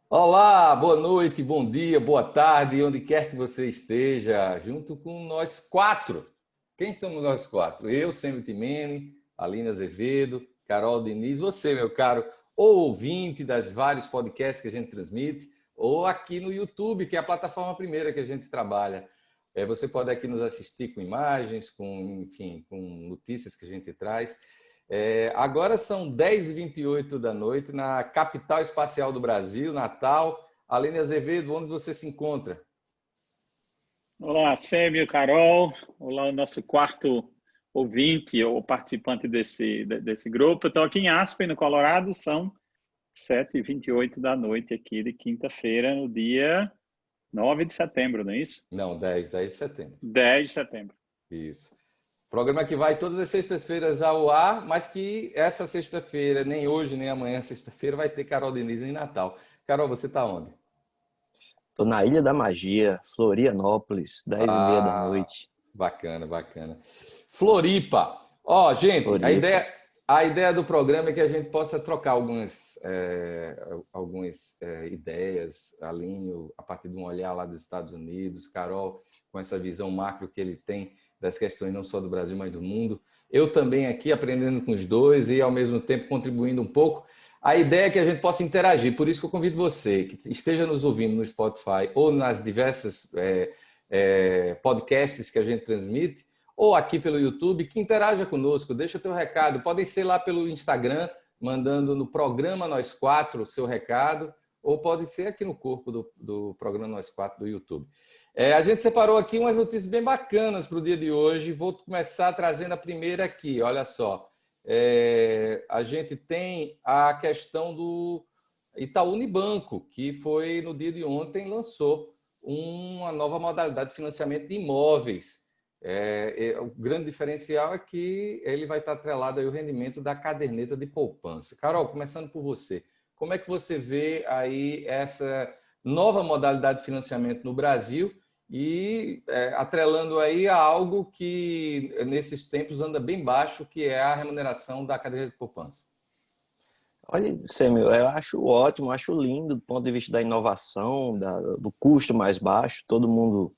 Olá, boa noite, bom dia, boa tarde, onde quer que você esteja, junto com nós quatro. Quem somos nós quatro? Eu, Sêmio Timene, Aline Azevedo, Carol Diniz, você, meu caro, ou ouvinte das vários podcasts que a gente transmite, ou aqui no YouTube, que é a plataforma primeira que a gente trabalha. Você pode aqui nos assistir com imagens, enfim, com notícias que a gente traz. Agora são 10h28 da noite, na capital espacial do Brasil, Natal. Aline Azevedo, onde você se encontra? Olá, Sêmio, Carol. Olá, o nosso quarto ouvinte ou participante desse grupo. Eu estou aqui em Aspen, no Colorado. São 7h28 da noite aqui de quinta-feira, no dia 9 de setembro, não é isso? Não, 10 de setembro. 10 de setembro. Isso. Programa que vai todas as sextas-feiras ao ar, mas que essa sexta-feira, nem hoje, nem amanhã, sexta-feira, vai ter Carol Diniz em Natal. Carol, você está onde? Tô na Ilha da Magia, Florianópolis, 10h30 da Ah, noite. bacana, bacana. Floripa. Ó, gente, a Floripa. ideia, a ideia do programa é que a gente possa trocar algumas ideias, Alinho, a partir de um olhar lá dos Estados Unidos, Carol, com essa visão macro que ele tem das questões não só do Brasil, mas do mundo. Eu também aqui aprendendo com os dois e, ao mesmo tempo, contribuindo um pouco. A ideia é que a gente possa interagir, por isso que eu convido você, que esteja nos ouvindo no Spotify ou nas diversas podcasts que a gente transmite, ou aqui pelo YouTube, que interaja conosco, deixa teu recado. Podem ser lá pelo Instagram, mandando no programa Nós Quatro o seu recado, ou pode ser aqui no corpo do programa Nós Quatro do YouTube. A gente separou aqui umas notícias bem bacanas para o dia de hoje. Vou começar trazendo a primeira aqui, olha só. A gente tem a questão do Itaú Unibanco, que foi no dia de ontem lançou uma nova modalidade de financiamento de imóveis. O grande diferencial é que ele vai estar atrelado ao rendimento da caderneta de poupança. Carol, começando por você, como é que você vê aí essa nova modalidade de financiamento no Brasil e atrelando aí a algo que nesses tempos anda bem baixo, que é a remuneração da caderneta de poupança? Olha, Sêmio, eu acho ótimo, acho lindo do ponto de vista da inovação, do custo mais baixo. Todo mundo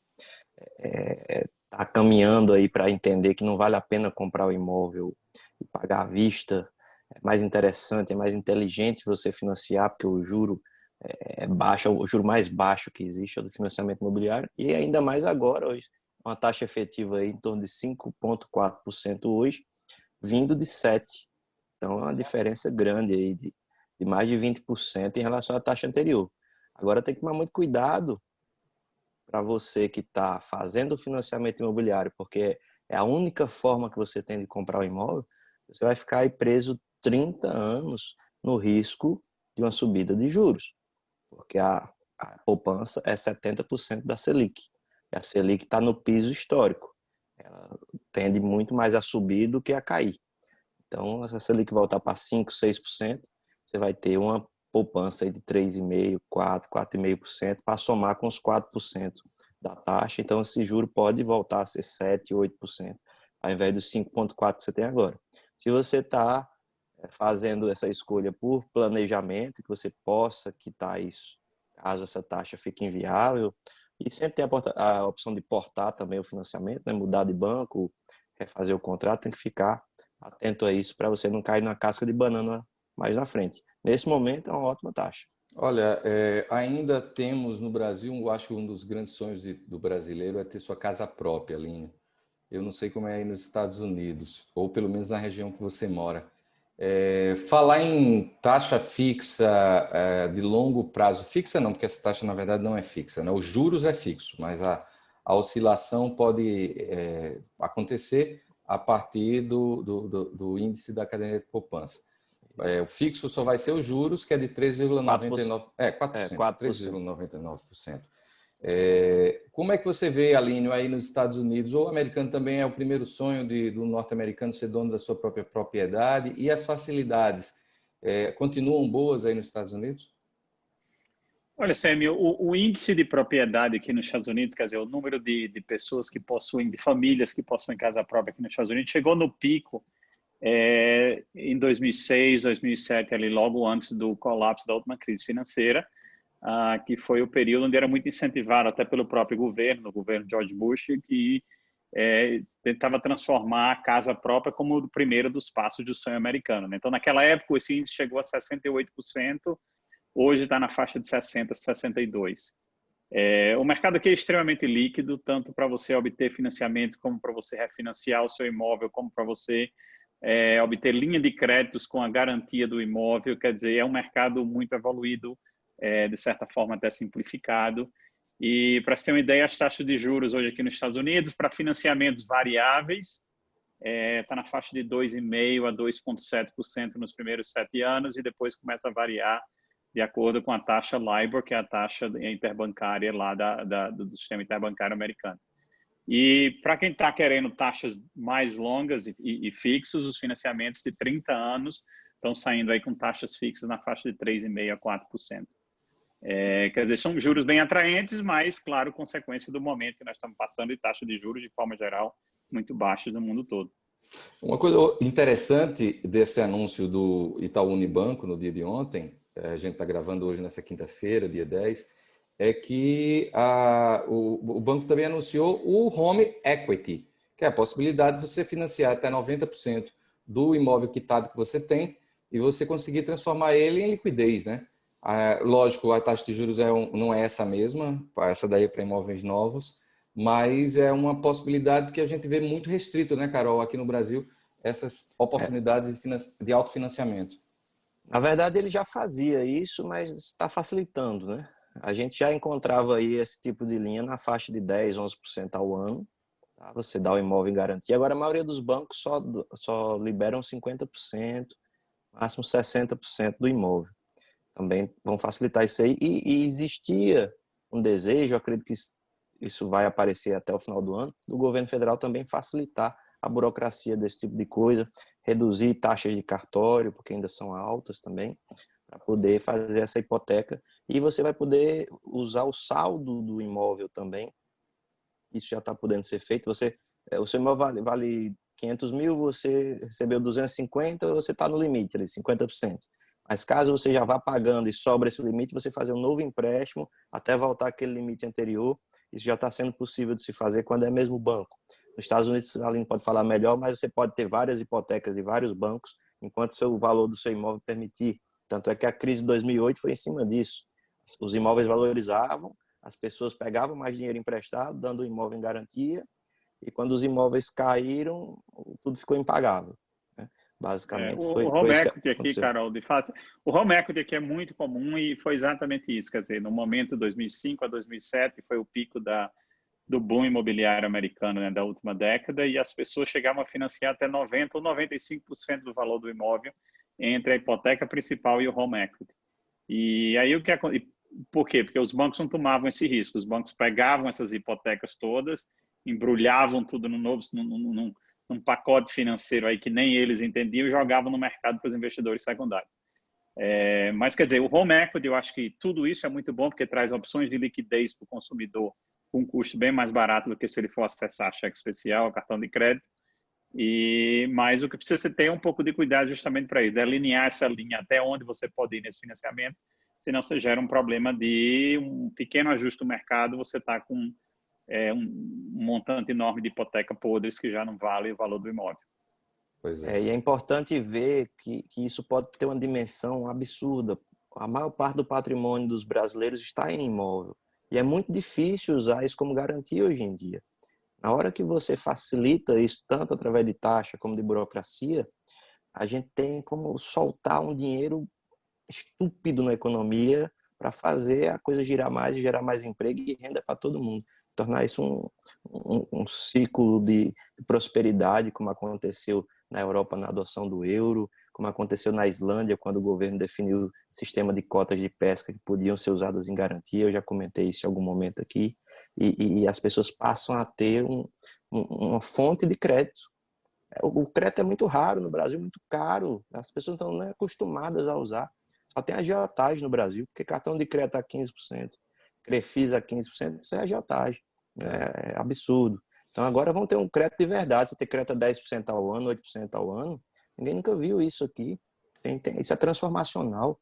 está caminhando aí para entender que não vale a pena comprar o imóvel e pagar à vista. É mais interessante, é mais inteligente você financiar, porque o juro é baixo, o juro mais baixo que existe é o do financiamento imobiliário, e ainda mais agora, hoje, uma taxa efetiva aí em torno de 5,4% hoje, vindo de 7%. Então, é uma diferença grande aí de mais de 20% em relação à taxa anterior. Agora, tem que tomar muito cuidado para você que está fazendo o financiamento imobiliário, porque é a única forma que você tem de comprar o imóvel. Você vai ficar aí preso 30 anos no risco de uma subida de juros, porque a poupança é 70% da Selic. E a Selic está no piso histórico. Ela tende muito mais a subir do que a cair. Então, se a Selic voltar para 5%, 6%, você vai ter uma poupança aí de 3,5%, 4%, 4,5% para somar com os 4% da taxa. Então, esse juro pode voltar a ser 7%, 8%, ao invés dos 5,4% que você tem agora. Se você está fazendo essa escolha por planejamento, que você possa quitar isso, caso essa taxa fique inviável, e sempre tem a opção de portar também o financiamento, né? Mudar de banco, refazer o contrato, tem que ficar atento a isso para você não cair na casca de banana mais na frente. Nesse momento é uma ótima taxa. Olha, ainda temos no Brasil, eu acho que um dos grandes sonhos do brasileiro é ter sua casa própria, Aline. Eu não sei como é aí nos Estados Unidos, ou pelo menos na região que você mora. Falar em taxa fixa de longo prazo, fixa não, porque essa taxa na verdade não é fixa, né? Os juros é fixo, mas a oscilação pode acontecer a partir do índice da caderneta de poupança. O fixo só vai ser os juros, que é de 4%, 3,99%, 4%, 4%. 3,99%. Como é que você vê, Alinho, aí nos Estados Unidos? Ou o americano também é o primeiro sonho do norte-americano ser dono da sua própria propriedade? E as facilidades continuam boas aí nos Estados Unidos? Olha, Sêmio, o índice de propriedade aqui nos Estados Unidos, quer dizer, o número de pessoas que possuem, de famílias que possuem casa própria aqui nos Estados Unidos, chegou no pico em 2006, 2007, ali logo antes do colapso da última crise financeira. que foi o período onde era muito incentivado até pelo próprio governo, o governo George Bush, que tentava transformar a casa própria como o primeiro dos passos do sonho americano, né? Então, naquela época, esse índice chegou a 68%, hoje está na faixa de 60%, 62%. O mercado aqui é extremamente líquido, tanto para você obter financiamento, como para você refinanciar o seu imóvel, como para você obter linha de créditos com a garantia do imóvel. Quer dizer, é um mercado muito evoluído, de certa forma até simplificado. E, para você ter uma ideia, as taxas de juros hoje aqui nos Estados Unidos, para financiamentos variáveis, está na faixa de 2,5% a 2,7% nos primeiros 7 anos, e depois começa a variar de acordo com a taxa LIBOR, que é a taxa interbancária lá do sistema interbancário americano. E para quem está querendo taxas mais longas e fixos, os financiamentos de 30 anos estão saindo aí com taxas fixas na faixa de 3,5% a 4%. Quer dizer, são juros bem atraentes, mas, claro, consequência do momento que nós estamos passando, de taxa de juros, de forma geral, muito baixa no mundo todo. Uma coisa interessante desse anúncio do Itaú Unibanco no dia de ontem, a gente está gravando hoje nessa quinta-feira, dia 10, é que o banco também anunciou o Home Equity, que é a possibilidade de você financiar até 90% do imóvel quitado que você tem e você conseguir transformar ele em liquidez, né? Lógico, a taxa de juros não é essa mesma, essa daí é para imóveis novos, mas é uma possibilidade que a gente vê muito restrito, né, Carol, aqui no Brasil, essas oportunidades de autofinanciamento. Na verdade, ele já fazia isso, mas está facilitando, né? A gente já encontrava aí esse tipo de linha na faixa de 10%, 11% ao ano. Tá? Você dá o imóvel em garantia. Agora, a maioria dos bancos só liberam 50%, máximo 60% do imóvel. Também vão facilitar isso aí. E existia um desejo, acredito que isso vai aparecer até o final do ano, do governo federal também facilitar a burocracia desse tipo de coisa, reduzir taxas de cartório, porque ainda são altas também, para poder fazer essa hipoteca. E você vai poder usar o saldo do imóvel também. Isso já está podendo ser feito. O seu imóvel vale 500 mil, você recebeu 250, você está no limite, ali, 50%. Mas caso você já vá pagando e sobra esse limite, você fazer um novo empréstimo até voltar aquele limite anterior. Isso já está sendo possível de se fazer quando é mesmo banco. Nos Estados Unidos, a Aline pode falar melhor, mas você pode ter várias hipotecas de vários bancos, enquanto o valor do seu imóvel permitir. Tanto é que a crise de 2008 foi em cima disso. Os imóveis valorizavam, as pessoas pegavam mais dinheiro emprestado, dando o imóvel em garantia, e quando os imóveis caíram, tudo ficou impagável. Basicamente, O foi home isso que equity aqui, aconteceu. Carol, de fato, o home equity aqui é muito comum e foi exatamente isso. Quer dizer, no momento de 2005 a 2007 foi o pico do boom imobiliário americano, né, da última década, e as pessoas chegavam a financiar até 90% ou 95% do valor do imóvel entre a hipoteca principal e o home equity. E aí por quê? Porque os bancos não tomavam esse risco. Os bancos pegavam essas hipotecas todas, embrulhavam tudo num pacote financeiro aí que nem eles entendiam e jogavam no mercado para os investidores secundários. Mas, quer dizer, o home equity, eu acho que tudo isso é muito bom porque traz opções de liquidez para o consumidor com um custo bem mais barato do que se ele for acessar cheque especial, cartão de crédito. Mas o que precisa ter um pouco de cuidado justamente para isso, delinear essa linha até onde você pode ir nesse financiamento, senão você gera um problema de um pequeno ajuste do mercado, você está com um montante enorme de hipoteca podres que já não vale o valor do imóvel. Pois é. E é importante ver que isso pode ter uma dimensão absurda. A maior parte do patrimônio dos brasileiros está em imóvel. E é muito difícil usar isso como garantia hoje em dia. Na hora que você facilita isso, tanto através de taxa como de burocracia, a gente tem como soltar um dinheiro estúpido na economia para fazer a coisa girar mais e gerar mais emprego e renda para todo mundo. Tornar isso um ciclo de prosperidade, como aconteceu na Europa na adoção do euro, como aconteceu na Islândia, quando o governo definiu o sistema de cotas de pesca que podiam ser usadas em garantia. Eu já comentei isso em algum momento aqui. E as pessoas passam a ter uma fonte de crédito. O crédito é muito raro no Brasil, muito caro. As pessoas não estão nem acostumadas a usar. Só tem agiotagem no Brasil, porque cartão de crédito a 15%, Crefisa a 15%, isso é agiotagem. É absurdo. Então agora vão ter um crédito de verdade. Você ter crédito a 10% ao ano, 8% ao ano. Ninguém nunca viu isso aqui. Isso é transformacional.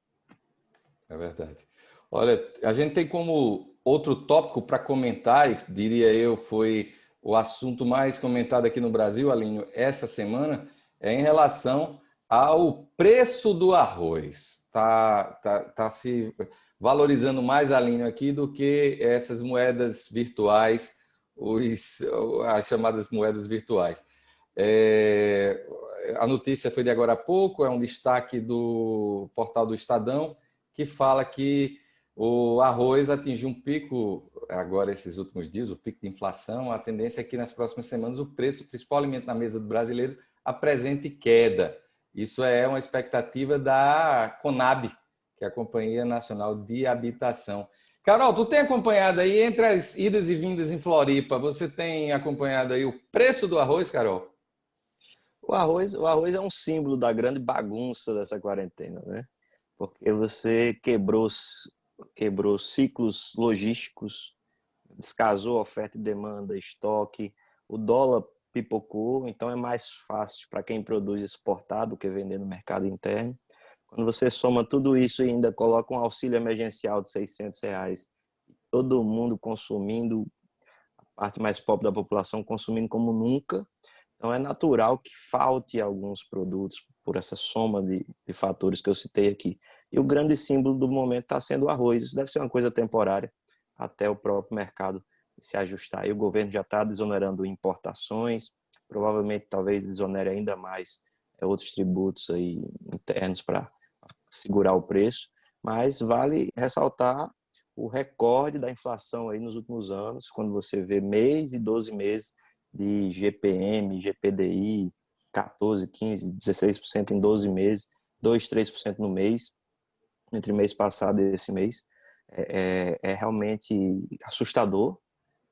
É verdade. Olha, a gente tem como outro tópico para comentar, e diria eu, foi o assunto mais comentado aqui no Brasil, Alinho, essa semana, é em relação ao preço do arroz. Tá se valorizando mais, Alinho, aqui do que essas moedas virtuais, as chamadas moedas virtuais. A notícia foi de agora a pouco, é um destaque do portal do Estadão, que fala que o arroz atingiu um pico, agora esses últimos dias, o pico de inflação. A tendência é que nas próximas semanas o preço, o principal alimento na mesa do brasileiro, apresente queda. Isso é uma expectativa da Conab, que é a Companhia Nacional de Habitação. Carol, tu tem acompanhado aí, entre as idas e vindas em Floripa, você tem acompanhado aí o preço do arroz, Carol? O arroz é um símbolo da grande bagunça dessa quarentena, né? Porque você quebrou ciclos logísticos, descasou oferta e demanda, estoque, o dólar pipocou, então é mais fácil para quem produz exportar do que vender no mercado interno. Quando você soma tudo isso e ainda coloca um auxílio emergencial de R$ 600, todo mundo consumindo, a parte mais pobre da população consumindo como nunca, então é natural que falte alguns produtos por essa soma de fatores que eu citei aqui. E o grande símbolo do momento está sendo o arroz. Isso deve ser uma coisa temporária até o próprio mercado se ajustar. E o governo já está desonerando importações, provavelmente talvez desonere ainda mais outros tributos aí internos para segurar o preço, mas vale ressaltar o recorde da inflação aí nos últimos anos, quando você vê mês e 12 meses de GPM, GPDI, 14, 15, 16% em 12 meses, 2, 3% no mês, entre mês passado e esse mês. É realmente assustador,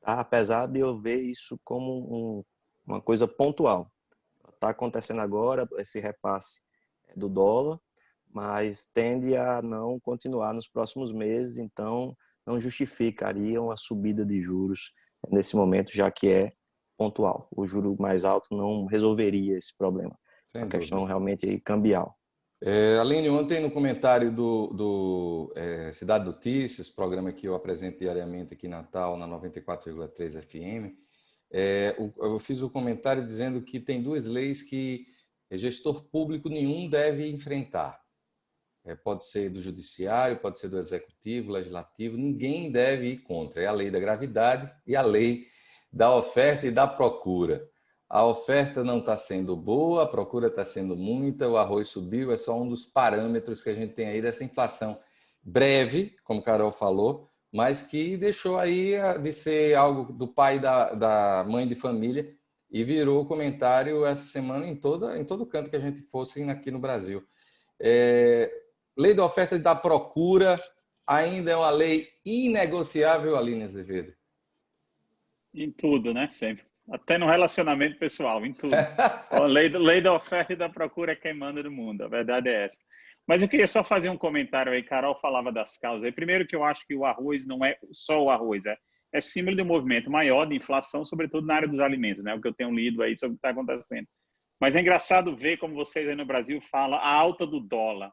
tá? Apesar de eu ver isso como uma coisa pontual. Está acontecendo agora esse repasse do dólar, mas tende a não continuar nos próximos meses, então não justificaria uma subida de juros nesse momento, já que é pontual. O juro mais alto não resolveria esse problema. A Sem questão dúvida. realmente é cambial. Aline, ontem no comentário do Cidade Notícias, programa que eu apresento diariamente aqui em Natal, na 94,3 FM, eu fiz o comentário dizendo que tem duas leis que gestor público nenhum deve enfrentar. Pode ser do judiciário, pode ser do executivo, legislativo, ninguém deve ir contra. É a lei da gravidade e a lei da oferta e da procura. A oferta não está sendo boa, a procura está sendo muita, o arroz subiu, é só um dos parâmetros que a gente tem aí dessa inflação breve, como a Carol falou, mas que deixou aí de ser algo do pai e da mãe de família e virou comentário essa semana em todo canto que a gente fosse aqui no Brasil. Lei da oferta e da procura ainda é uma lei inegociável, Aline Azevedo? Em tudo, né? Sempre. Até no relacionamento pessoal, em tudo. A lei da oferta e da procura é quem manda no mundo. A verdade é essa. Mas eu queria só fazer um comentário aí. Carol falava das causas. Aí, primeiro que eu acho que o arroz não é só o arroz, é símbolo de um movimento maior de inflação, sobretudo na área dos alimentos, né? O que eu tenho lido aí sobre o que está acontecendo. Mas é engraçado ver como vocês aí no Brasil falam a alta do dólar.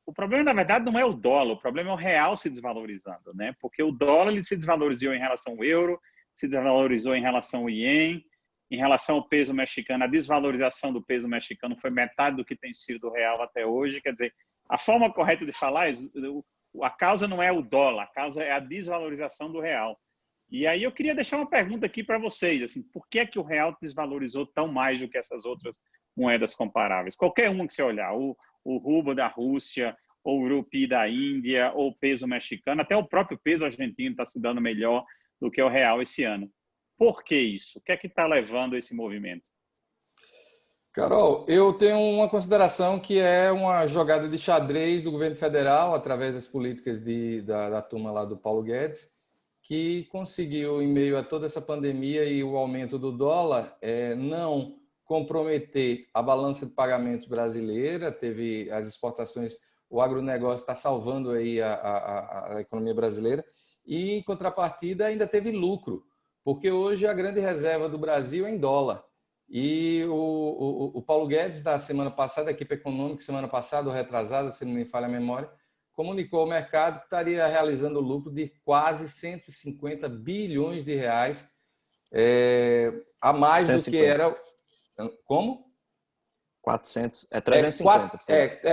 O problema, na verdade, não é o dólar, o problema é o real se desvalorizando, né? Porque o dólar ele se desvalorizou em relação ao euro, se desvalorizou em relação ao ien, em relação ao peso mexicano, a desvalorização do peso mexicano foi metade do que tem sido o real até hoje. Quer dizer, a forma correta de falar é a causa não é o dólar, a causa é a desvalorização do real. E aí eu queria deixar uma pergunta aqui para vocês, assim, por que é que o real desvalorizou tão mais do que essas outras moedas comparáveis? Qualquer uma que você olhar, o ruble da Rússia, ou o rupi da Índia, ou o peso mexicano, até o próprio peso argentino está se dando melhor do que o real esse ano. Por que isso? O que é que está levando esse movimento? Carol, eu tenho uma consideração que é uma jogada de xadrez do governo federal, através das políticas da turma lá do Paulo Guedes, que conseguiu, em meio a toda essa pandemia e o aumento do dólar, não comprometer a balança de pagamentos brasileira. Teve as exportações, o agronegócio está salvando aí a economia brasileira, e, em contrapartida, ainda teve lucro, porque hoje a grande reserva do Brasil é em dólar. E o Paulo Guedes, da semana passada, a equipe econômica, semana passada ou retrasada, se não me falha a memória, comunicou ao mercado que estaria realizando lucro de quase 150 bilhões de reais, a mais do que era... Como? 400, 350.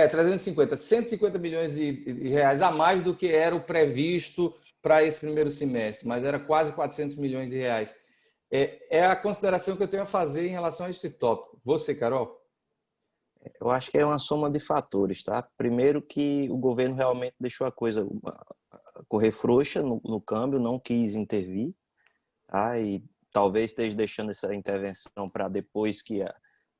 350, 150 bilhões de reais a mais do que era o previsto para esse primeiro semestre, mas era quase 400 milhões de reais. É a consideração que eu tenho a fazer em relação a esse tópico. Você, Carol? Eu acho que é uma soma de fatores, tá? Primeiro que o governo realmente deixou a coisa correr frouxa no câmbio, não quis intervir, tá? E talvez esteja deixando essa intervenção para depois que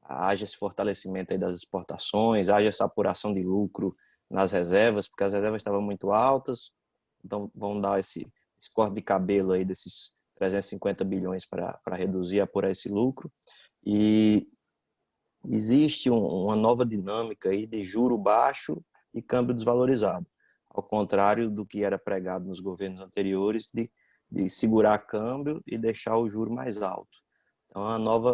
haja esse fortalecimento aí das exportações, haja essa apuração de lucro nas reservas, porque as reservas estavam muito altas, então vão dar esse corte de cabelo aí desses 350 bilhões para reduzir, apurar esse lucro. E existe uma nova dinâmica aí de juro baixo e câmbio desvalorizado, ao contrário do que era pregado nos governos anteriores de segurar câmbio e deixar o juro mais alto. Então,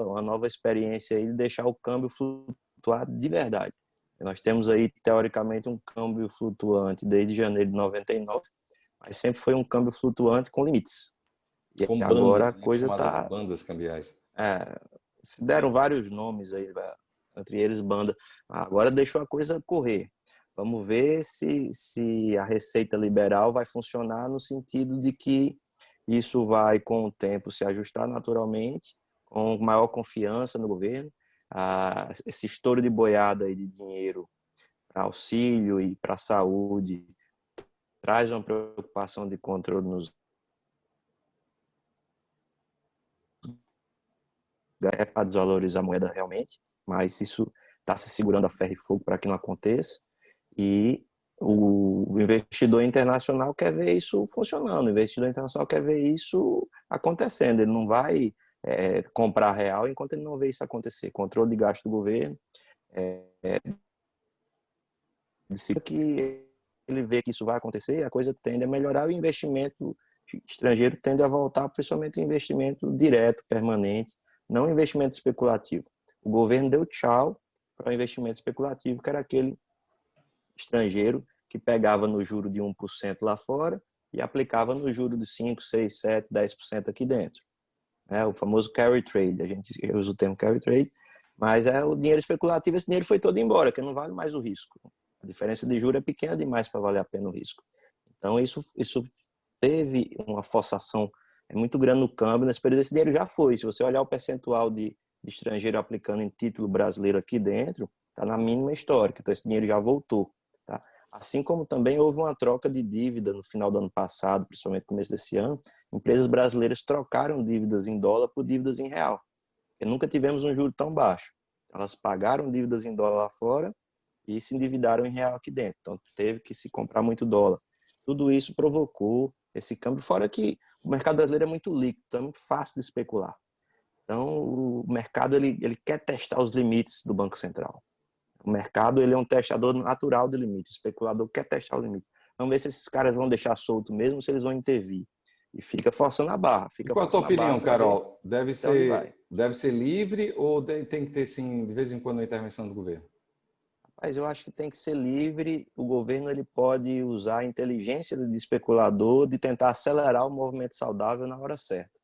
uma nova experiência aí de deixar o câmbio flutuar de verdade. Nós temos aí, teoricamente, um câmbio flutuante desde janeiro de 99, mas sempre foi um câmbio flutuante com limites. E Com agora bandas, a coisa chamadas está... bandas cambiais. Se deram vários nomes aí, entre eles banda. Agora deixou a coisa correr. Vamos ver se a receita liberal vai funcionar no sentido de que isso vai, com o tempo, se ajustar naturalmente, com maior confiança no governo. Esse estouro de boiada aí de dinheiro para auxílio e para saúde traz uma preocupação de controle nos para desvalorizar a moeda realmente, mas isso está se segurando a ferro e fogo para que não aconteça. E o investidor internacional quer ver isso funcionando, o investidor internacional quer ver isso acontecendo, ele não vai comprar real enquanto ele não vê isso acontecer. Controle de gasto do governo, que ele vê que isso vai acontecer, a coisa tende a melhorar, o investimento estrangeiro tende a voltar, principalmente o investimento direto, permanente, não investimento especulativo. O governo deu tchau para o investimento especulativo, que era aquele estrangeiro que pegava no juro de 1% lá fora e aplicava no juro de 5, 6, 7, 10% aqui dentro. O famoso carry trade, a gente usa o termo carry trade, mas é o dinheiro especulativo, esse dinheiro foi todo embora, que não vale mais o risco. A diferença de juro é pequena demais para valer a pena o risco. Então isso teve uma forçação muito grande no câmbio, nesse período esse dinheiro já foi. Se você olhar o percentual de estrangeiro aplicando em título brasileiro aqui dentro, está na mínima histórica, então esse dinheiro já voltou. Tá? Assim como também houve uma troca de dívida no final do ano passado, principalmente no começo desse ano, empresas brasileiras trocaram dívidas em dólar por dívidas em real. Porque nunca tivemos um juro tão baixo. Elas pagaram dívidas em dólar lá fora e se endividaram em real aqui dentro. Então teve que se comprar muito dólar. Tudo isso provocou esse câmbio, fora que o mercado brasileiro é muito líquido, é muito fácil de especular. Então o mercado ele quer testar os limites do Banco Central. O mercado ele é um testador natural de limites, o especulador quer testar os limites. Vamos ver se esses caras vão deixar solto mesmo, se eles vão intervir. E fica forçando a barra. E qual a tua opinião, Carol? Deve ser livre ou tem que ter, sim, de vez em quando, a intervenção do governo? Mas eu acho que tem que ser livre. O governo ele pode usar a inteligência de especulador de tentar acelerar o movimento saudável na hora certa.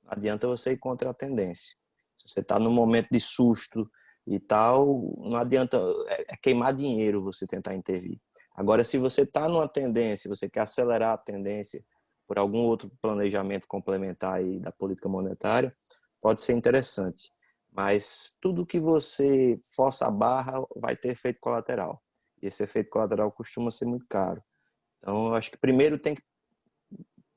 Não adianta você ir contra a tendência. Se você está num momento de susto e tal, não adianta, queimar dinheiro você tentar intervir. Agora, se você está numa tendência, você quer acelerar a tendência por algum outro planejamento complementar aí da política monetária, pode ser interessante. Mas tudo que você força a barra vai ter efeito colateral. E esse efeito colateral costuma ser muito caro. Então, eu acho que primeiro tem que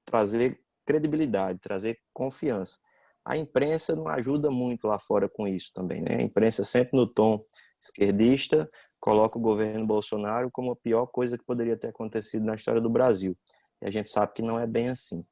trazer credibilidade, trazer confiança. A imprensa não ajuda muito lá fora com isso também, né? A imprensa sempre no tom esquerdista coloca o governo Bolsonaro como a pior coisa que poderia ter acontecido na história do Brasil. E a gente sabe que não é bem assim.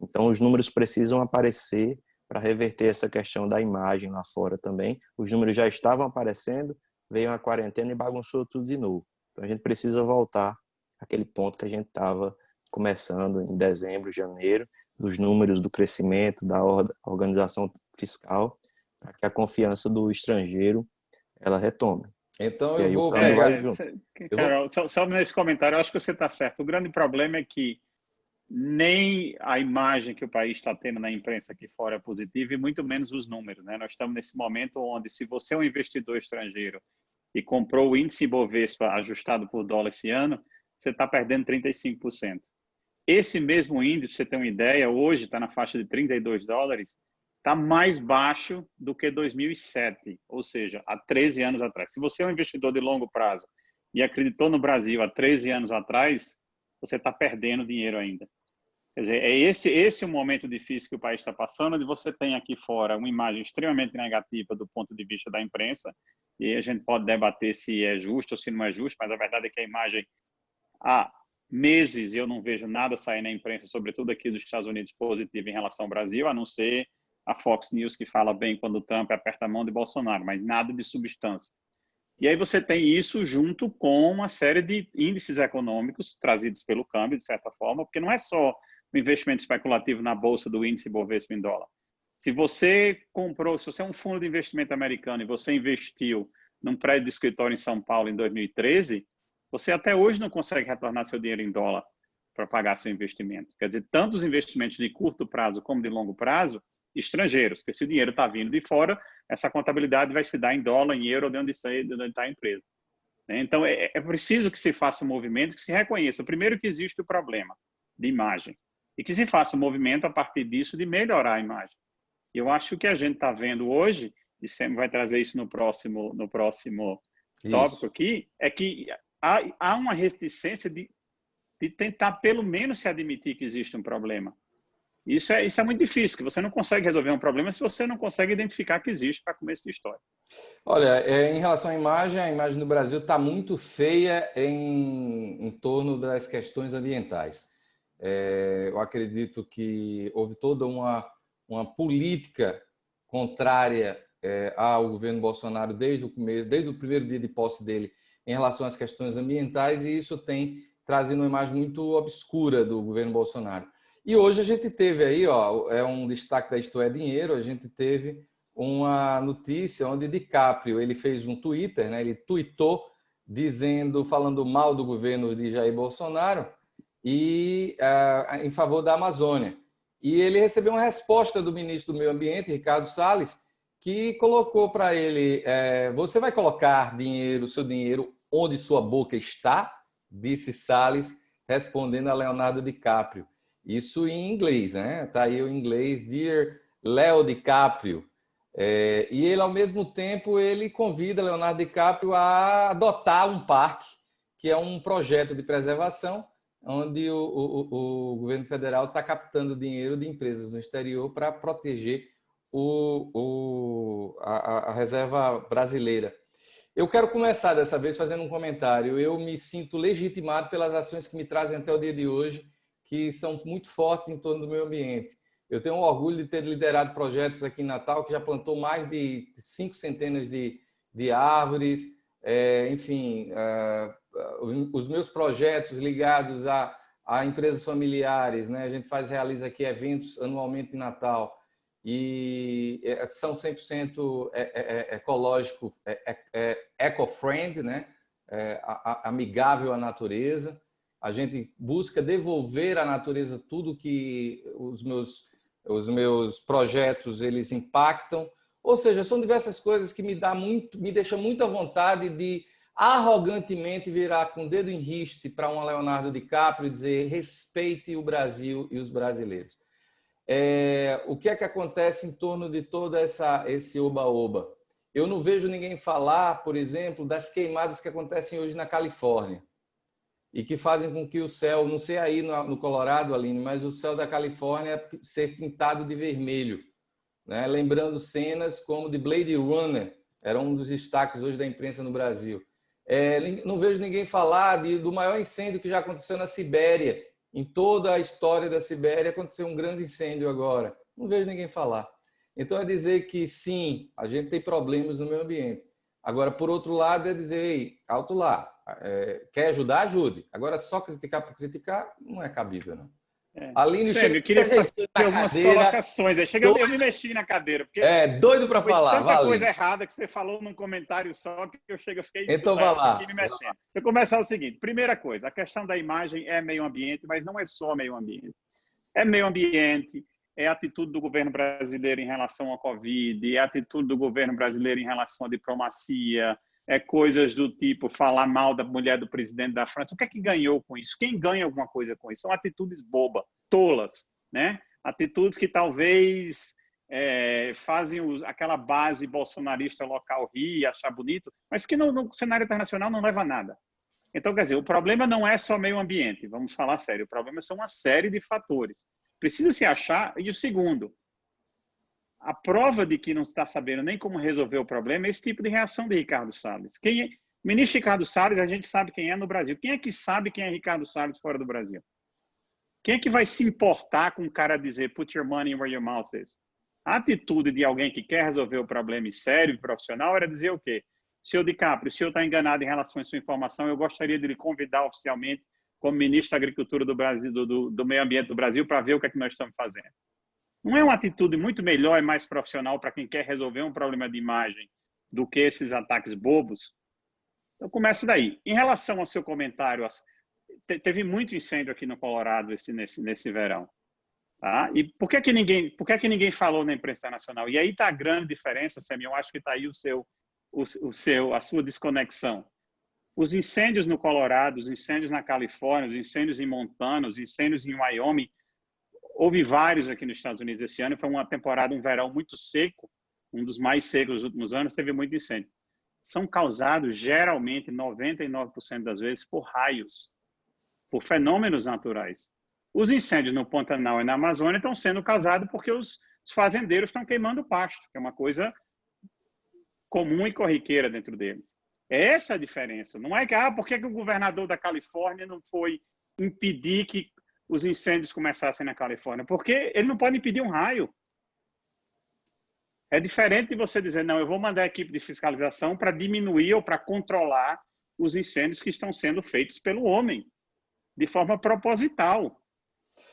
Então, os números precisam aparecer para reverter essa questão da imagem lá fora também. Os números já estavam aparecendo, veio a quarentena e bagunçou tudo de novo. Então, a gente precisa voltar àquele ponto que a gente estava começando em dezembro, janeiro, dos números do crescimento, da organização fiscal, para que a confiança do estrangeiro ela retome. Então E eu aí o vou câmbio vai pegar. junto. Eu Carol, vou, só nesse comentário, eu acho que você está certo. O grande problema é que nem a imagem que o país está tendo na imprensa aqui fora é positiva e muito menos os números, né? Nós estamos nesse momento onde, se você é um investidor estrangeiro e comprou o índice Bovespa ajustado por dólar esse ano, você está perdendo 35%. Esse mesmo índice, pra você ter uma ideia, hoje está na faixa de $32, está mais baixo do que 2007, ou seja, há 13 anos atrás. Se você é um investidor de longo prazo e acreditou no Brasil há 13 anos atrás, você está perdendo dinheiro ainda. Quer dizer, é esse o momento difícil que o país está passando, onde você tem aqui fora uma imagem extremamente negativa do ponto de vista da imprensa, e aí a gente pode debater se é justo ou se não é justo, mas a verdade é que a imagem, há meses eu não vejo nada sair na imprensa, sobretudo aqui dos Estados Unidos, positivo em relação ao Brasil, a não ser a Fox News, que fala bem quando o Trump aperta a mão de Bolsonaro, mas nada de substância. E aí você tem isso junto com uma série de índices econômicos trazidos pelo câmbio, de certa forma, porque não é só o investimento especulativo na bolsa do índice Bovespa em dólar. Se você comprou, se você é um fundo de investimento americano e você investiu num prédio de escritório em São Paulo em 2013, você até hoje não consegue retornar seu dinheiro em dólar para pagar seu investimento. Quer dizer, tanto os investimentos de curto prazo como de longo prazo, estrangeiros, porque se o dinheiro está vindo de fora, essa contabilidade vai se dar em dólar, em euro, de onde está a empresa. Então, é preciso que se faça um movimento, que se reconheça, primeiro, que existe o problema de imagem, e que se faça um movimento a partir disso de melhorar a imagem. Eu acho que o que a gente está vendo hoje, e sempre vai trazer isso no próximo tópico isso. aqui, é que há uma reticência de tentar pelo menos se admitir que existe um problema. Isso é muito difícil, que você não consegue resolver um problema se você não consegue identificar que existe para começo de história. Olha, em relação à imagem, a imagem do Brasil está muito feia em torno das questões ambientais. Eu acredito que houve toda uma política contrária ao governo Bolsonaro desde o começo, desde o primeiro dia de posse dele, em relação às questões ambientais, e isso tem trazido uma imagem muito obscura do governo Bolsonaro. E hoje a gente teve aí, ó, é um destaque da Isto é Dinheiro, a gente teve uma notícia onde DiCaprio, ele fez um Twitter, né? Ele tweetou falando mal do governo de Jair Bolsonaro e em favor da Amazônia. E ele recebeu uma resposta do ministro do Meio Ambiente, Ricardo Salles, que colocou para ele: você vai colocar seu dinheiro onde sua boca está? Disse Salles, respondendo a Leonardo DiCaprio. Isso em inglês, né? Tá aí o inglês, Dear Leo DiCaprio. E ele, ao mesmo tempo, ele convida Leonardo DiCaprio a adotar um parque, que é um projeto de preservação, onde o governo federal está captando dinheiro de empresas no exterior para proteger a reserva brasileira. Eu quero começar dessa vez fazendo um comentário. Eu me sinto legitimado pelas ações que me trazem até o dia de hoje, que são muito fortes em torno do meio ambiente. Eu tenho o orgulho de ter liderado projetos aqui em Natal, que já plantou mais de 5 centenas de árvores. Enfim, os meus projetos ligados a empresas familiares, né? A gente realiza aqui eventos anualmente em Natal e são 100% ecológico, eco-friend, né? Amigável à natureza. A gente busca devolver à natureza tudo que os meus projetos eles impactam. Ou seja, são diversas coisas que me deixam muito à vontade de arrogantemente virar com o dedo em riste para um Leonardo DiCaprio e dizer: respeite o Brasil e os brasileiros. O que é que acontece em torno de todo esse oba-oba? Eu não vejo ninguém falar, por exemplo, das queimadas que acontecem hoje na Califórnia e que fazem com que o céu, não sei aí no Colorado, Aline, mas o céu da Califórnia ser pintado de vermelho, né? Lembrando cenas como de Blade Runner, era um dos destaques hoje da imprensa no Brasil. Não vejo ninguém falar do maior incêndio que já aconteceu na Sibéria. Em toda a história da Sibéria aconteceu um grande incêndio agora. Não vejo ninguém falar. Então é dizer que sim, a gente tem problemas no meio ambiente. Agora, por outro lado, é dizer: ei, alto lá, quer ajudar, ajude. Agora, só criticar por criticar não é cabível, não. Aline, Sérgio, eu queria fazer algumas colocações. Aí chega, eu me mexi na cadeira. Porque doido para falar. Tanta coisa errada que você falou num comentário só que eu fiquei então, vai lá. aqui me mexendo. Eu começar o seguinte. Primeira coisa, a questão da imagem é meio ambiente, mas não é só meio ambiente. É meio ambiente, é a atitude do governo brasileiro em relação à Covid, é a atitude do governo brasileiro em relação à diplomacia, é coisas do tipo falar mal da mulher do presidente da França. O que é que ganhou com isso? Quem ganha alguma coisa com isso? São atitudes bobas, tolas, né? Atitudes que talvez fazem aquela base bolsonarista local rir e achar bonito, mas que no cenário internacional não leva a nada. Então, quer dizer, o problema não é só meio ambiente, vamos falar sério, o problema são uma série de fatores. Precisa se achar, e o segundo, a prova de que não está sabendo nem como resolver o problema é esse tipo de reação de Ricardo Salles. O ministro Ricardo Salles, a gente sabe quem é no Brasil. Quem é que sabe quem é Ricardo Salles fora do Brasil? Quem é que vai se importar com o cara dizer put your money where your mouth is? A atitude de alguém que quer resolver o problema sério e profissional era dizer o quê? Senhor DiCaprio, se o senhor está enganado em relação à sua informação, eu gostaria de lhe convidar oficialmente como ministro da Agricultura do Brasil, do Meio Ambiente do Brasil, para ver o que é que nós estamos fazendo. Não é uma atitude muito melhor e mais profissional para quem quer resolver um problema de imagem do que esses ataques bobos? Então, começa daí. Em relação ao seu comentário, teve muito incêndio aqui no Colorado nesse verão. Tá? E por que ninguém falou na imprensa nacional? E aí está a grande diferença, Sam, eu acho que está aí a sua desconexão. Os incêndios no Colorado, os incêndios na Califórnia, os incêndios em Montana, os incêndios em Wyoming, houve vários aqui nos Estados Unidos esse ano. Foi uma temporada, um verão muito seco, um dos mais secos dos últimos anos, teve muito incêndio. São causados, geralmente, 99% das vezes, por raios, por fenômenos naturais. Os incêndios no Pantanal e na Amazônia estão sendo causados porque os fazendeiros estão queimando o pasto, que é uma coisa comum e corriqueira dentro deles. Essa é a diferença. Não é que, por que o governador da Califórnia não foi impedir que os incêndios começassem na Califórnia? Porque ele não pode impedir um raio. É diferente de você dizer, não, eu vou mandar a equipe de fiscalização para diminuir ou para controlar os incêndios que estão sendo feitos pelo homem, de forma proposital.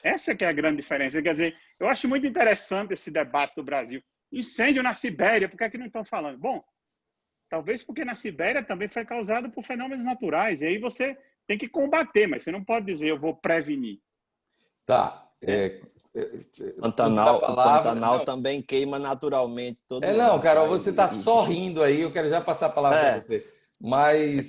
Essa que é a grande diferença. Quer dizer, eu acho muito interessante esse debate do Brasil. Incêndio na Sibéria, por que é que não estão falando? Bom, talvez porque na Sibéria também foi causado por fenômenos naturais. E aí você tem que combater, mas você não pode dizer, eu vou prevenir. Tá. Pantanal também queima naturalmente todo mundo. Não, Carol, você está só rindo aí, eu quero já passar a palavra para você. Mas...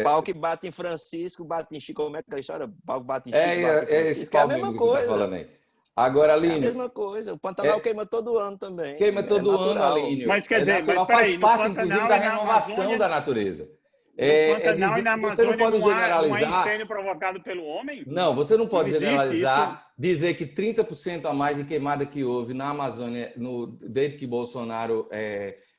Pau que bate em Francisco, bate em Chico. Como é que é a história? Pau que bate em Chico, bate em Francisco. Esse pau mesmo que você está falando aí. Agora, Aline... É a mesma coisa. O Pantanal queima todo ano também. Queima todo ano, Aline. Mas quer dizer, faz parte, inclusive, da renovação da natureza. No Pantanal e na Amazônia você não pode generalizar. Não há incêndio provocado pelo homem? Não, você não pode generalizar, dizer que 30% a mais de queimada que houve na Amazônia desde que Bolsonaro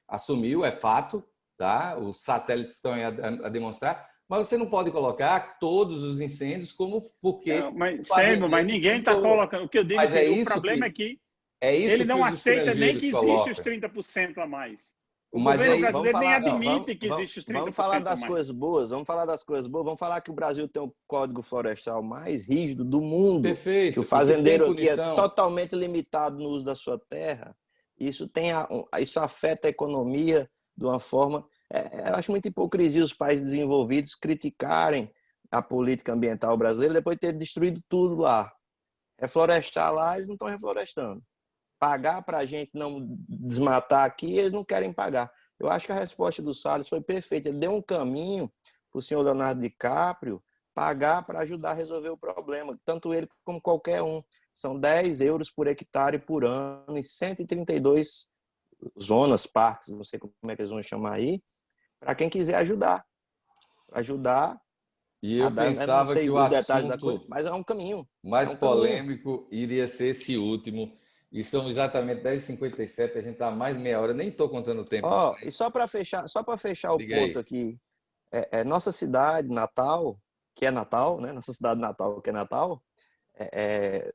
assumiu, é fato, tá? Os satélites estão aí a demonstrar, mas você não pode colocar todos os incêndios como porque... Não, mas ninguém está colocando. O que eu digo é o problema é que ele não aceita nem que existe os 30% a mais. O governo brasileiro nem admite que existe os 30% Vamos falar das coisas boas, vamos falar que o Brasil tem o Código Florestal mais rígido do mundo. Perfeito. Que o fazendeiro aqui é totalmente limitado no uso da sua terra. Isso afeta a economia de uma forma... eu acho muita hipocrisia os países desenvolvidos criticarem a política ambiental brasileira depois de ter destruído tudo lá. Reflorestar lá, eles não estão reflorestando. Pagar para a gente não desmatar aqui, eles não querem pagar. Eu acho que a resposta do Salles foi perfeita. Ele deu um caminho para o senhor Leonardo DiCaprio pagar para ajudar a resolver o problema, tanto ele como qualquer um. São 10 euros por hectare por ano em 132 zonas, parques, não sei como é que eles vão chamar aí, para quem quiser ajudar. E eu pensava que o assunto mas é um caminho mais polêmico iria ser esse último. E são exatamente 10h57, a gente está mais de meia hora, nem estou contando o tempo. E só para fechar o ponto aqui, nossa cidade natal, que é Natal, né? Nossa cidade natal, que é Natal,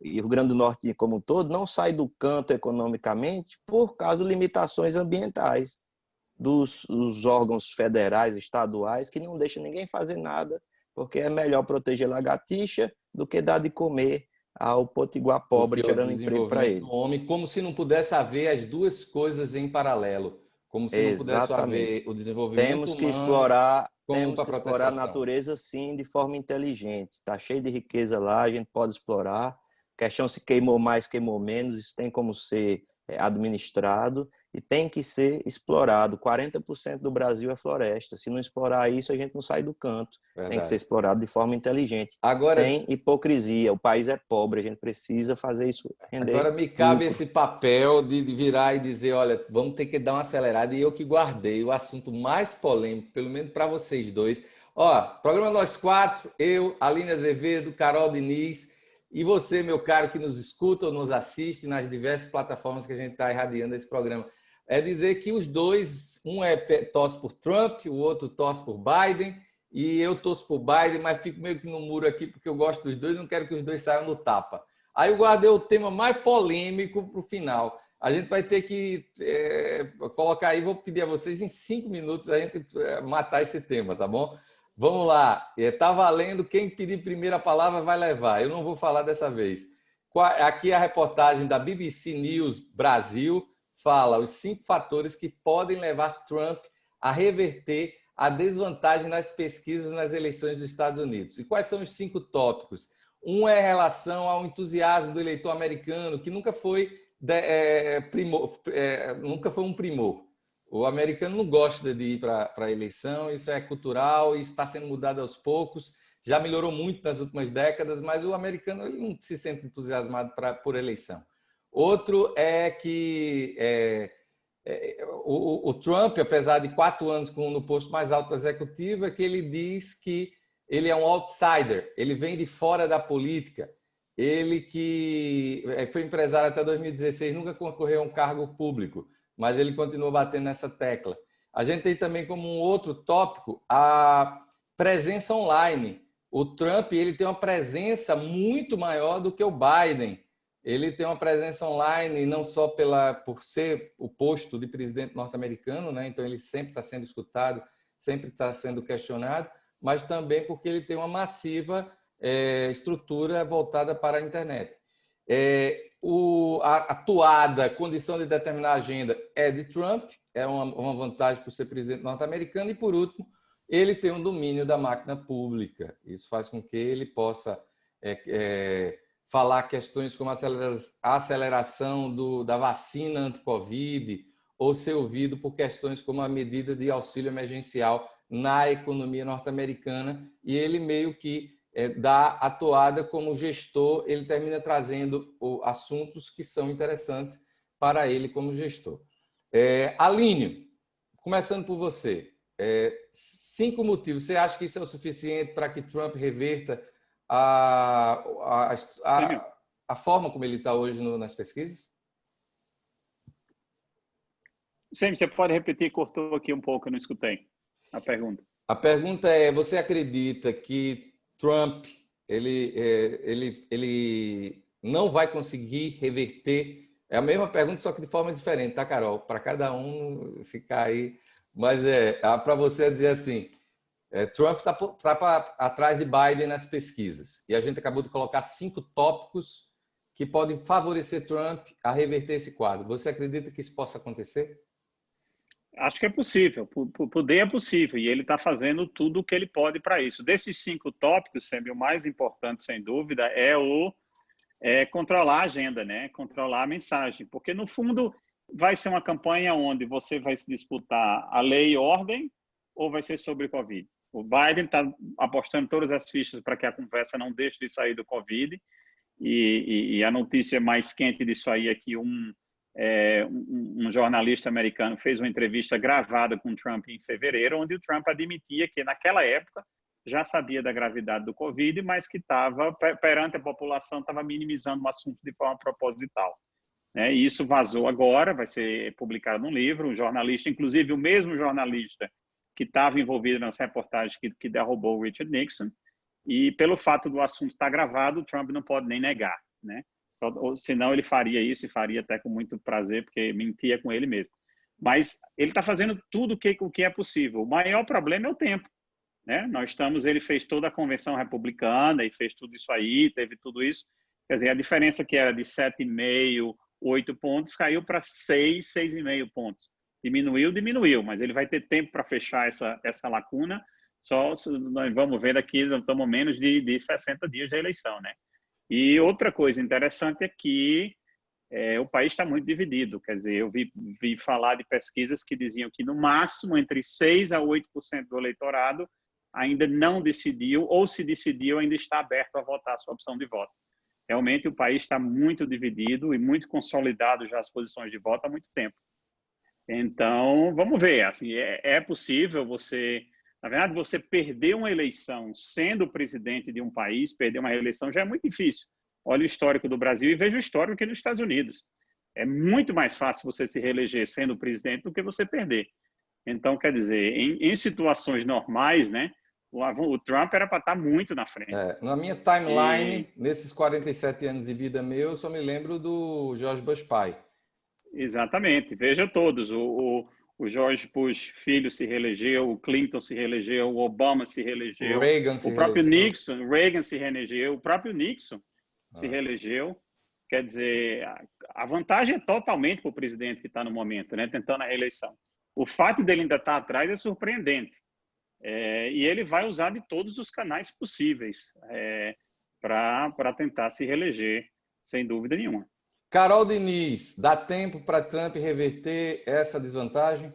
e o Rio Grande do Norte como um todo, não sai do canto economicamente por causa de limitações ambientais dos órgãos federais, estaduais, que não deixam ninguém fazer nada, porque é melhor proteger lagartixa do que dar de comer ao potiguar pobre, Porque o tirando emprego para desenvolvimento ele. do homem, como se não pudesse haver as duas coisas em paralelo, como se não pudesse Exatamente. haver o desenvolvimento humano como Temos para que explorar a proteção. natureza, sim, de forma inteligente. Está cheio de riqueza lá, a gente pode explorar. A questão se queimou mais, queimou menos, isso tem como ser administrado e tem que ser explorado. 40% do Brasil é floresta. Se não explorar isso, a gente não sai do canto. Verdade. Tem que ser explorado de forma inteligente, Agora, sem hipocrisia. O país é pobre, a gente precisa fazer isso render agora me cabe lucro. esse papel de virar e dizer, olha, vamos ter que dar uma acelerada. E eu que guardei o assunto mais polêmico, pelo menos para vocês dois. Ó, programa Nós Quatro, eu, Aline Azevedo, Carol Diniz e você, meu caro, que nos escuta ou nos assiste nas diversas plataformas que a gente está irradiando esse programa. É dizer que os dois, um torce por Trump, o outro torce por Biden, e eu torço por Biden, mas fico meio que no muro aqui porque eu gosto dos dois, não quero que os dois saiam no tapa. Aí eu guardei o tema mais polêmico para o final. A gente vai ter que colocar aí, vou pedir a vocês em 5 minutos a gente matar esse tema, tá bom? Vamos lá. Está valendo, quem pedir primeiro a palavra vai levar. Eu não vou falar dessa vez. Aqui a reportagem da BBC News Brasil fala os 5 fatores que podem levar Trump a reverter a desvantagem nas pesquisas nas eleições dos Estados Unidos. E quais são os 5 tópicos? Um é em relação ao entusiasmo do eleitor americano, que nunca foi um primor. O americano não gosta de ir para a eleição, isso é cultural e está sendo mudado aos poucos. Já melhorou muito nas últimas décadas, mas o americano ele não se sente entusiasmado por eleição. Outro é que o Trump, apesar de 4 anos no posto mais alto do executivo, é que ele diz que ele é um outsider, ele vem de fora da política. Ele que foi empresário até 2016, nunca concorreu a um cargo público, mas ele continua batendo nessa tecla. A gente tem também como um outro tópico a presença online. O Trump ele tem uma presença muito maior do que o Biden. Ele tem uma presença online não só por ser o posto de presidente norte-americano, né? Então ele sempre está sendo escutado, sempre está sendo questionado, mas também porque ele tem uma massiva estrutura voltada para a internet. A atuada condição de determinar a agenda é de Trump, é uma vantagem por ser presidente norte-americano, e, por último, ele tem um domínio da máquina pública. Isso faz com que ele possa falar questões como a aceleração da vacina anti-Covid, ou ser ouvido por questões como a medida de auxílio emergencial na economia norte-americana, e ele meio que da atuada como gestor, ele termina trazendo assuntos que são interessantes para ele como gestor. Aline, começando por você, 5 motivos. Você acha que isso é o suficiente para que Trump reverta a forma como ele está hoje nas pesquisas? Sim, você pode repetir, cortou aqui um pouco, eu não escutei a pergunta. A pergunta é, você acredita que Trump ele não vai conseguir reverter? É a mesma pergunta, só que de forma diferente, tá, Carol? Para cada um ficar aí. Mas para você dizer assim, Trump está atrás de Biden nas pesquisas. E a gente acabou de colocar 5 tópicos que podem favorecer Trump a reverter esse quadro. Você acredita que isso possa acontecer? Acho que é possível, poder é possível, e ele está fazendo tudo o que ele pode para isso. Desses 5 tópicos, sempre o mais importante, sem dúvida, é controlar a agenda, né? Controlar a mensagem, porque no fundo vai ser uma campanha onde você vai se disputar a lei e ordem ou vai ser sobre Covid. O Biden está apostando todas as fichas para que a conversa não deixe de sair do Covid, e a notícia mais quente disso aí é que um jornalista americano fez uma entrevista gravada com Trump em fevereiro, onde o Trump admitia que naquela época já sabia da gravidade do Covid, mas que estava, perante a população, estava minimizando o assunto de forma proposital. E isso vazou agora, vai ser publicado num livro, um jornalista, inclusive o mesmo jornalista que estava envolvido nas reportagens que derrubou o Richard Nixon, e pelo fato do assunto estar gravado, o Trump não pode nem negar, né? Senão ele faria isso e faria até com muito prazer, porque mentia com ele mesmo. Mas ele está fazendo tudo o que é possível. O maior problema é o tempo, né? Ele fez toda a convenção republicana e fez tudo isso aí, teve tudo isso. Quer dizer, a diferença que era de 7,5, 8 pontos, caiu para 6, 6,5 pontos. Diminuiu, mas ele vai ter tempo para fechar essa lacuna. Só nós vamos ver daqui, estamos menos de 60 dias da eleição, né? E outra coisa interessante é que o país está muito dividido. Quer dizer, eu vi falar de pesquisas que diziam que, no máximo, entre 6% a 8% do eleitorado ainda não decidiu, ou se decidiu, ainda está aberto a votar a sua opção de voto. Realmente, o país está muito dividido e muito consolidado já as posições de voto há muito tempo. Então, vamos ver. Assim, é possível você... Na verdade, você perder uma eleição sendo presidente de um país, perder uma eleição já é muito difícil. Olha o histórico do Brasil e veja o histórico aqui nos Estados Unidos. É muito mais fácil você se reeleger sendo presidente do que você perder. Então, quer dizer, em situações normais, né, o Trump era para estar muito na frente. Na minha timeline, nesses 47 anos de vida meu, eu só me lembro do George Bush pai. Exatamente. Veja todos. O George Bush filho se reelegeu, o Clinton se reelegeu, o Obama se reelegeu, o próprio Nixon, Reagan se reelegeu, o próprio Nixon se reelegeu. Quer dizer, a vantagem é totalmente para o presidente que está no momento, né, tentando a reeleição. O fato dele ainda estar atrás é surpreendente. E ele vai usar de todos os canais possíveis para tentar se reeleger, sem dúvida nenhuma. Carol Diniz, dá tempo para Trump reverter essa desvantagem?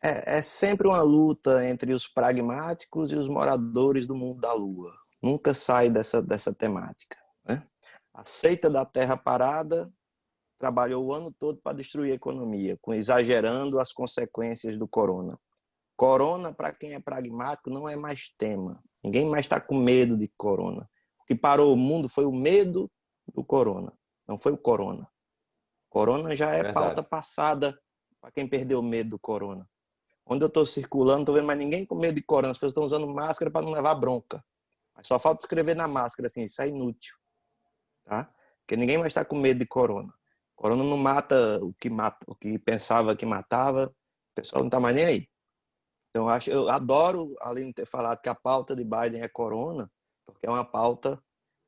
É sempre uma luta entre os pragmáticos e os moradores do mundo da Lua. Nunca sai dessa temática, né? A seita da terra parada trabalhou o ano todo para destruir a economia, exagerando as consequências do corona. Corona, para quem é pragmático, não é mais tema. Ninguém mais está com medo de corona. O que parou o mundo foi o medo do corona, não foi o corona. Corona já é pauta passada para quem perdeu o medo do corona. Onde eu estou circulando, não estou vendo mais ninguém com medo de corona. As pessoas estão usando máscara para não levar bronca. Mas só falta escrever na máscara assim, isso é inútil. Tá? Porque ninguém mais está com medo de corona. Corona não mata o que pensava que matava. O pessoal não está mais nem aí. Então, eu adoro, além de ter falado que a pauta de Biden é corona, porque é uma pauta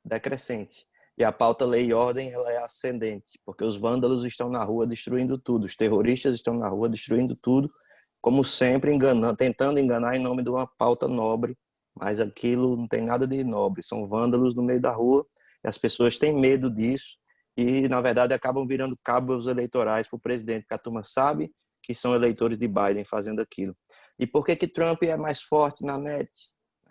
decrescente. E a pauta lei e ordem, ela é ascendente, porque os vândalos estão na rua destruindo tudo, os terroristas estão na rua destruindo tudo, como sempre, tentando enganar em nome de uma pauta nobre, mas aquilo não tem nada de nobre, são vândalos no meio da rua, e as pessoas têm medo disso, e, na verdade, acabam virando cabos eleitorais para o presidente, porque a turma sabe que são eleitores de Biden fazendo aquilo. E por que Trump é mais forte na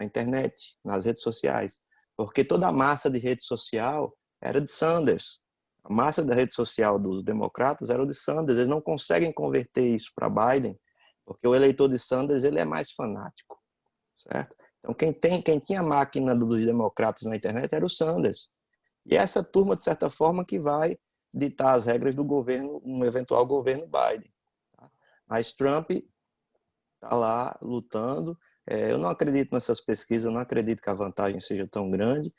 internet, nas redes sociais? Porque toda a massa de rede social era de Sanders. A massa da rede social dos democratas era de Sanders. Eles não conseguem converter isso para Biden, porque o eleitor de Sanders ele é mais fanático, certo? Então, quem tinha a máquina dos democratas na internet era o Sanders. E essa turma, de certa forma, que vai ditar as regras do governo, um eventual governo Biden. Tá? Mas Trump está lá lutando. Eu não acredito nessas pesquisas, eu não acredito que a vantagem seja tão grande.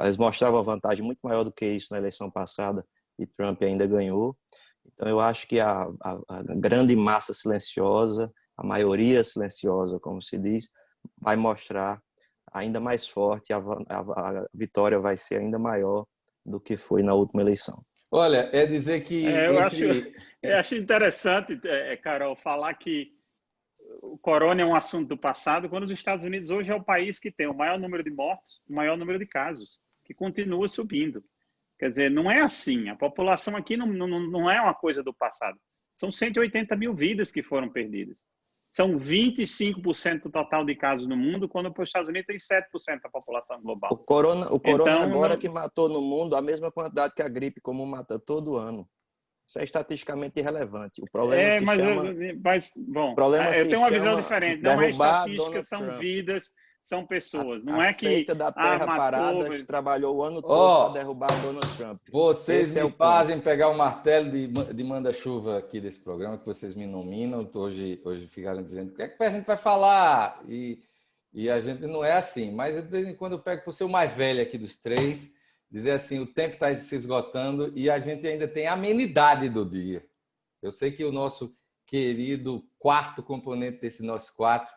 Eles mostravam a vantagem muito maior do que isso na eleição passada e Trump ainda ganhou. Então, eu acho que a grande massa silenciosa, a maioria silenciosa, como se diz, vai mostrar ainda mais forte, a vitória vai ser ainda maior do que foi na última eleição. Olha, é dizer que... Eu acho interessante, Carol, falar que o corona é um assunto do passado, quando os Estados Unidos hoje é o país que tem o maior número de mortos, o maior número de casos, que continua subindo. Quer dizer, não é assim. A população aqui não é uma coisa do passado. São 180 mil vidas que foram perdidas. São 25% do total de casos no mundo, quando para os Estados Unidos tem 7% da população global. O corona então, agora que matou no mundo a mesma quantidade que a gripe comum mata todo ano. Isso é estatisticamente irrelevante. O problema se chama... Bom, eu tenho uma visão diferente. Não é estatística, são vidas, são pessoas. Não é que... A seita da terra parada trabalhou o ano todo para derrubar Donald Trump. Vocês me fazem pegar o martelo de manda-chuva aqui desse programa, que vocês me nominam. Hoje ficaram dizendo o que é que a gente vai falar. E a gente não é assim. Mas, de vez em quando, eu pego por ser o mais velho aqui dos três, dizer assim, o tempo está se esgotando e a gente ainda tem a amenidade do dia. Eu sei que o nosso querido quarto componente desse nosso quatro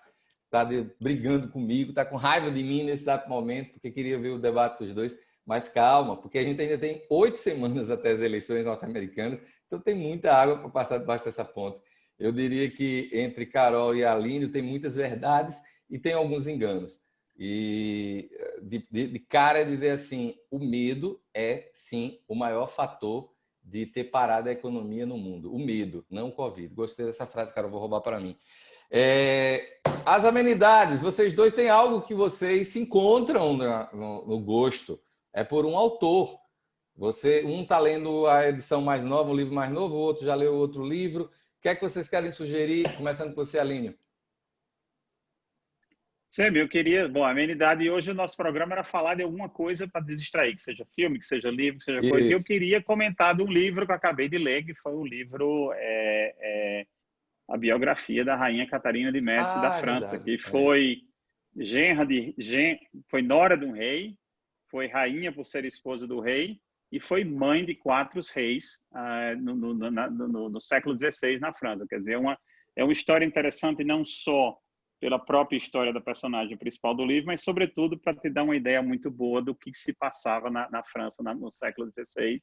está brigando comigo, está com raiva de mim nesse exato momento, porque queria ver o debate dos dois. Mas calma, porque a gente ainda tem 8 semanas até as eleições norte-americanas, então tem muita água para passar debaixo dessa ponte. Eu diria que entre Carol e Aline tem muitas verdades e tem alguns enganos. E de cara é dizer assim, o medo é sim o maior fator de ter parado a economia no mundo. O medo, não o Covid. Gostei dessa frase, cara, eu vou roubar para mim. As amenidades, vocês dois têm algo que vocês se encontram no gosto. É por um autor. Um está lendo a edição mais nova, o livro mais novo, o outro já leu outro livro. O que é que vocês querem sugerir? Começando com você, Aline. Semi, eu queria... Bom, a amenidade hoje, o nosso programa era falar de alguma coisa para distrair, que seja filme, que seja livro, que seja coisa. E eu queria comentar de um livro que eu acabei de ler, que foi um livro... a biografia da Rainha Catarina de Médici da França, verdade. Que foi foi nora de um rei, foi rainha por ser esposa do rei e foi mãe de 4 reis no século XVI na França. Quer dizer, é uma história interessante não só pela própria história da personagem principal do livro, mas sobretudo para te dar uma ideia muito boa do que se passava na França no século XVI.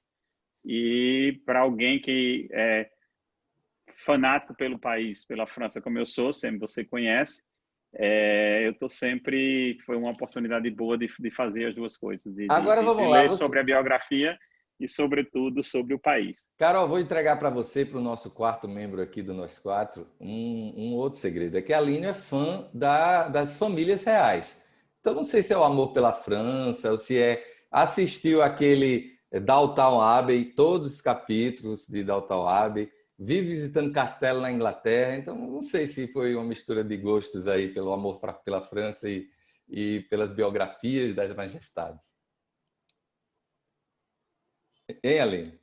E para alguém que fanático pelo país, pela França, como eu sou, sempre você conhece, eu estou sempre... Foi uma oportunidade boa de fazer as duas coisas. Agora vamos lá. Ler sobre a biografia e, sobretudo, sobre o país. Carol, vou entregar para você, para o nosso quarto membro aqui do Nós Quatro, um outro segredo. É que a Aline é fã das famílias reais. Então, não sei se é o amor pela França ou se assistiu aquele Downton Abbey, todos os capítulos de Downton Abbey, vive visitando castelo na Inglaterra, então não sei se foi uma mistura de gostos aí pelo amor pela França e pelas biografias das majestades. Hein, Aline?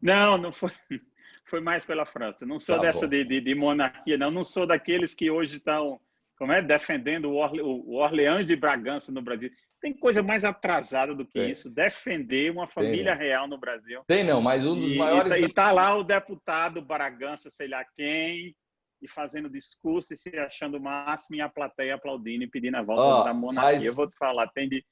Não foi. Foi mais pela França. Não sou dessa de monarquia, não sou daqueles que hoje estão defendendo o Orleans de Bragança no Brasil. Tem coisa mais atrasada do que isso, defender uma família real no Brasil. Tem não, mas um dos maiores... E tá lá o deputado Bragança, sei lá quem, e fazendo discurso e se achando o máximo, e a plateia aplaudindo e pedindo a volta da monarquia. Eu vou te falar, tem de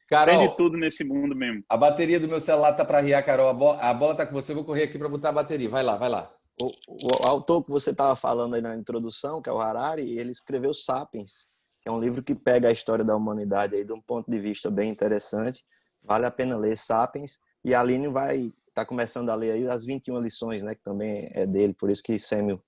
tudo nesse mundo mesmo. A bateria do meu celular tá para riar, Carol. A bola tá com você, eu vou correr aqui para botar a bateria. Vai lá, vai lá. O autor que você estava falando aí na introdução, que é o Harari, ele escreveu Sapiens, que é um livro que pega a história da humanidade aí de um ponto de vista bem interessante. Vale a pena ler Sapiens. E a Aline vai estar começando a ler aí as 21 lições, né, que também é dele, por isso que Sêmio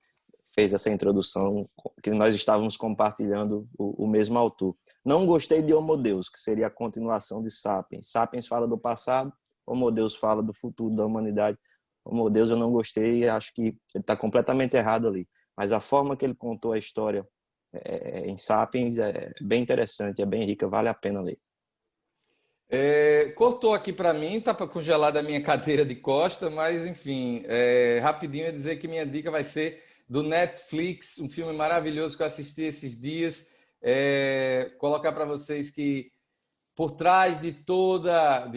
fez essa introdução, que nós estávamos compartilhando o mesmo autor. Não gostei de Homo Deus, que seria a continuação de Sapiens. Sapiens fala do passado, Homo Deus fala do futuro da humanidade. Homo Deus eu não gostei e acho que ele está completamente errado ali. Mas a forma que ele contou a história em Sapiens é bem interessante, é bem rica, vale a pena ler. Cortou aqui para mim, tá para congelar da minha cadeira de costa, mas enfim, rapidinho é dizer que minha dica vai ser do Netflix, um filme maravilhoso que eu assisti esses dias. Colocar para vocês que por trás de toda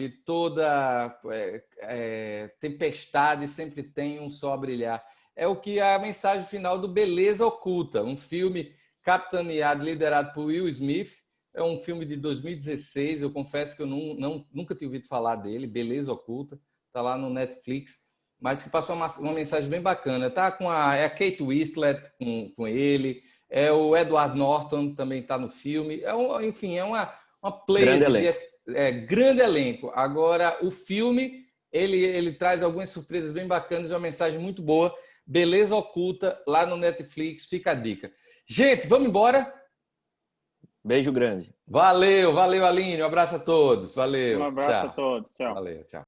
tempestade sempre tem um sol a brilhar. É o que a mensagem final do Beleza Oculta, um filme capitaneado, liderado por Will Smith. É um filme de 2016, eu confesso que eu nunca tinha ouvido falar dele, Beleza Oculta, está lá no Netflix, mas que passou uma mensagem bem bacana. Tá com a Kate Winslet com ele, o Edward Norton também está no filme. Enfim, é uma play grande elenco. Agora, o filme, ele traz algumas surpresas bem bacanas e uma mensagem muito boa. Beleza Oculta, lá no Netflix, fica a dica. Gente, vamos embora? Beijo grande. Valeu, Aline. Um abraço a todos. Valeu. Um abraço a todos. Tchau. Valeu, tchau.